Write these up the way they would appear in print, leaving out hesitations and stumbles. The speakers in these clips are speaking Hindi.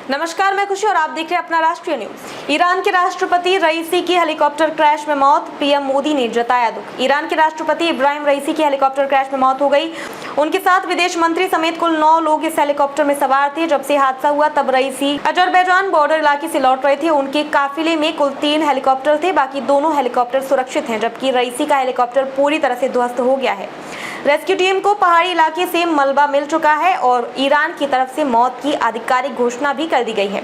नमस्कार, मैं खुशी और आप देख रहे हैं अपना राष्ट्रीय न्यूज। ईरान के राष्ट्रपति रईसी की हेलीकॉप्टर क्रैश में मौत, पीएम मोदी ने जताया दुख। ईरान के राष्ट्रपति इब्राहिम रईसी की हेलीकॉप्टर क्रैश में मौत हो गई। उनके साथ विदेश मंत्री समेत कुल 9 लोग इस हेलीकॉप्टर में सवार थे। जब से हादसा हुआ तब रईसी अजरबैजान बॉर्डर इलाके से लौट रहे थे। उनके काफिले में कुल 3 हेलीकॉप्टर थे, बाकी दोनों हेलीकॉप्टर सुरक्षित हैं, जबकि रईसी का हेलीकॉप्टर पूरी तरह से ध्वस्त हो गया है। रेस्क्यू टीम को पहाड़ी इलाके से मलबा मिल चुका है और ईरान की तरफ से मौत की आधिकारिक घोषणा भी कर दी गई है।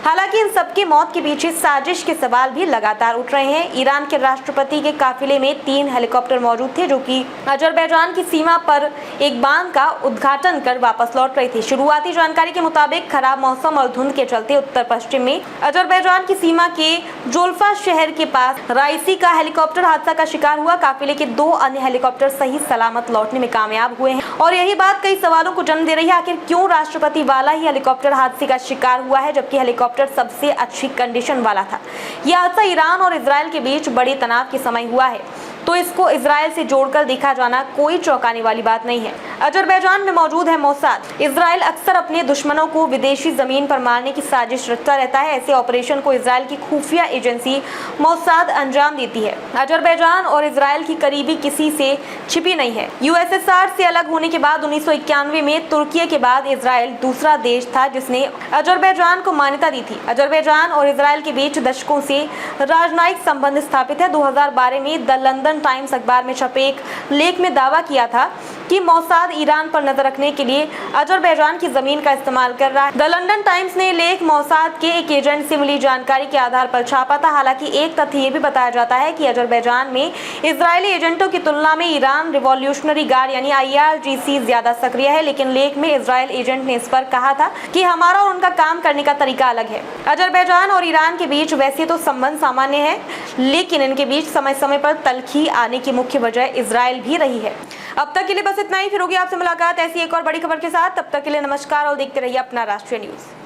हालांकि इन सबकी मौत के पीछे साजिश के सवाल भी लगातार उठ रहे हैं। ईरान के राष्ट्रपति के काफिले में 3 हेलीकॉप्टर मौजूद थे, जो कि अजरबैजान की सीमा पर एक बांध का उद्घाटन कर वापस लौट रहे थे। शुरुआती जानकारी के मुताबिक खराब मौसम और धुंध के चलते उत्तर पश्चिम में अजरबैजान की सीमा के जोल्फा शहर के पास राइसी का हेलीकॉप्टर हादसा का शिकार हुआ। काफिले के 2 अन्य हेलीकॉप्टर सही सलामत लौटने में कामयाब हुए हैं और यही बात कई सवालों को जन्म दे रही है। आखिर क्यों राष्ट्रपति वाला ही हेलीकॉप्टर हादसे का शिकार हुआ है, जबकि हेलीकॉप्टर सबसे अच्छी कंडीशन वाला था। यह हादसा ईरान और इजराइल के बीच बड़े तनाव के समय हुआ है, तो इसको इजराइल से जोड़कर देखा जाना कोई चौंकाने वाली बात नहीं है। अजरबैजान में मौजूद है मोसाद। इजराइल अक्सर अपने दुश्मनों को विदेशी जमीन पर मारने की साजिश रचता रहता है। ऐसे ऑपरेशन को इजराइल की खुफिया एजेंसी मोसाद अंजाम देती है। अजरबैजान और इजराइल की करीबी किसी से छिपी नहीं है। यूएसएसआर से अलग होने के बाद 1991 में तुर्की के बाद इजराइल दूसरा देश था जिसने अजरबैजान को मान्यता दी थी। अजरबैजान और इजराइल के बीच दशकों से राजनयिक संबंध स्थापित है। 2012 में द लंदन टाइम्स अखबार में छपे एक लेख में दावा किया था कि मोसाद ईरान पर नजर रखने के लिए अजरबैजान की जमीन का इस्तेमाल कर रहा है। द लंदन टाइम्स ने लेख मोसाद के एक एजेंट से मिली जानकारी के आधार पर छापा था। हालांकि एक तथ्य ये भी बताया जाता है कि अजरबैजान में इजरायली एजेंटों की तुलना में ईरान रिवॉल्यूशनरी गार्ड यानी IRGC ज्यादा सक्रिय है, लेकिन लेख में इजराइल एजेंट ने इस पर कहा था कि हमारा और उनका काम करने का तरीका अलग है। अजरबैजान और ईरान के बीच वैसे तो संबंध सामान्य है, लेकिन इनके बीच समय समय पर तल्खी आने की मुख्य वजह इजराइल भी रही है। अब तक के लिए बस इतना ही। फिर होगी आपसे मुलाकात ऐसी एक और बड़ी खबर के साथ। तब तक के लिए नमस्कार और देखते रहिए अपना राष्ट्रीय न्यूज।